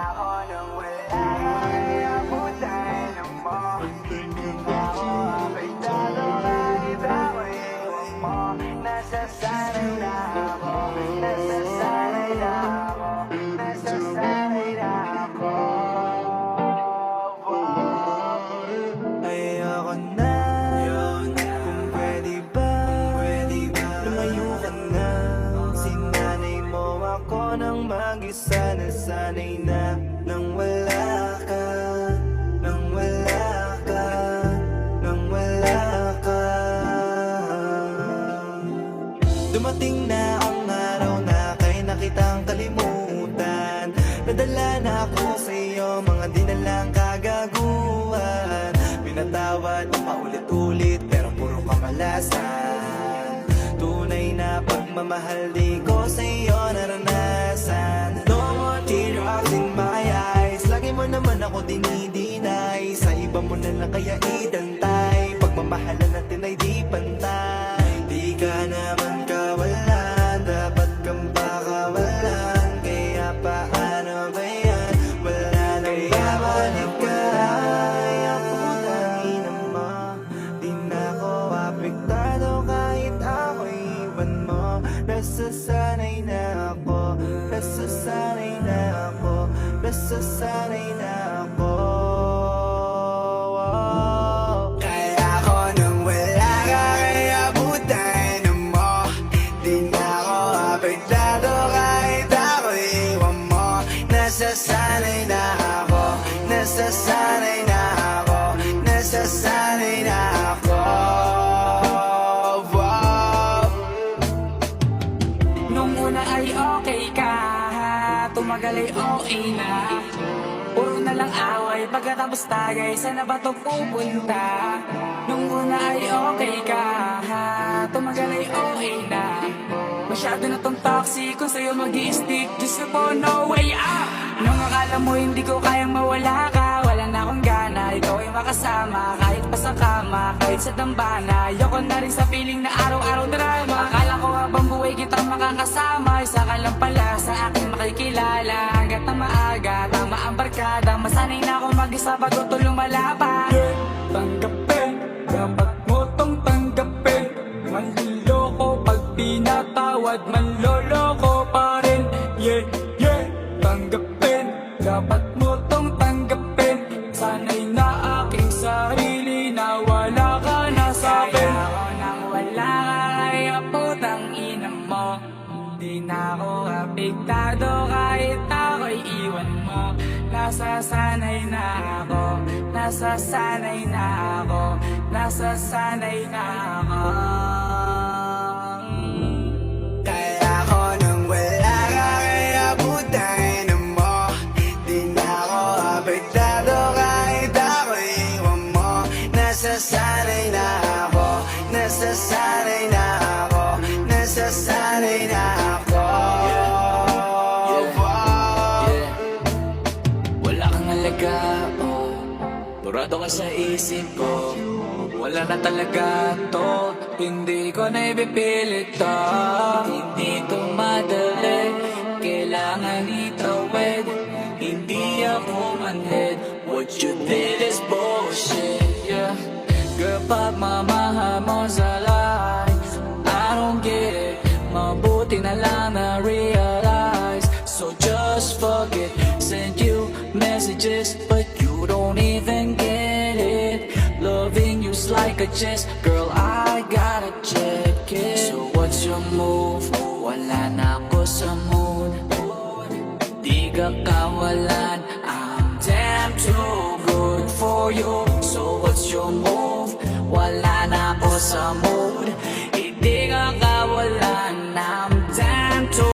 ako nang wala kang abutan mo. Di na ako apektado kahit ako iwan mo. Nasasanay na ako, nasasanay na ako, nasasanay na ako. Ayoko na, kung pwede ba, lumayo ka na. Sinanay mo ako ng mag-isa, nasanay na nang wala ka, nang wala ka, nang wala ka. Dumating na ang araw na kay na kitang kalimutan. Nadala na ako sa iyo, mga dinalang kagaguhan. Pinatawad mo paulit-ulit pero puro kamalasan. Tunay na pagmamahal di ko sa iyo naranasan. No more teardrops in my eyes. Lagi mo naman ako dinidinay. Sa iba mo na lang kaya idantay. Pagmamahalan natin ay di pantay. Di ka naman kawalan, dapat kang pakawalan. Kaya paano ba yan? Wala nang babalik ka. Kaya putangin mo, di na ako apektado kahit ako'y iwan mo. Nasasanay na ako, nasasanay na ako, nasasanay na ako. Kaya ako nang wala ka, kaya abutan mo. Di na ako apektado kahit ako'y iwan mo. Nasasanay na ako, nasasanay na ako, nasasanay na ako. Nung una ay okay ka, tumagal ay okay na. Puro na lang away, pagkatapos tagay, saan na ba to pupunta? Nung una ay okay ka, tumagal ay okay na. Masyado na tong toxic, kung sa'yo mag-i-stick, Diyos ko po, no way out. Nung akala mo hindi ko kayang mawala ka, wala na akong gana, ikaw ay makasama. Kahit pa sa kama, kahit sa dambana, ayoko na rin sa feeling na araw-araw drama. Akala ko habang buhay kitang makakasama, isa ka lang pala sa akin makikilala. Hanggat na maaga, tama ang barkada, masanay na ako mag-isa bago to lumalaban. Tanggapin, dapat mo tong tanggapin. Manliloko pag pinatawad, manloloko pa rin. Yeah, yeah, tanggapin, dapat mo tong tanggapin. Sanay na aking sarili na wala ka na sa akin. Kaya ako nang wala ka, kaya putang ina mo. Di na ako apektado kahit ako'y iwan mo. Nasasanay na ako, nasasanay na ako, nasasanay na ako. Kaya ako nang wala ka, kaya abutan mo. Di na ako apektado kahit ako'y iwan mo. Nasasanay na ako, nasasanay na ako, nasasanay na ako. Wala kang alaga, oh. Burado ka sa isip ko. Wala na talaga to. Hindi ko na ipipilit to. Hindi to madali, kailangan itawid. Hindi ako manhid. What you did is bullshit, yeah. Girl, pagmamahal mo sa lies, I don't get it. Mabuti na lang na realize. So just forget. Send you messages, but you don't even get it. Loving you's like a chess, girl, I gotta check it. So what's your move? Wala na ako sa mood. Di ka kawalan, I'm damn too good for you. So what's your move? Wala na ako sa mood. Hindi ka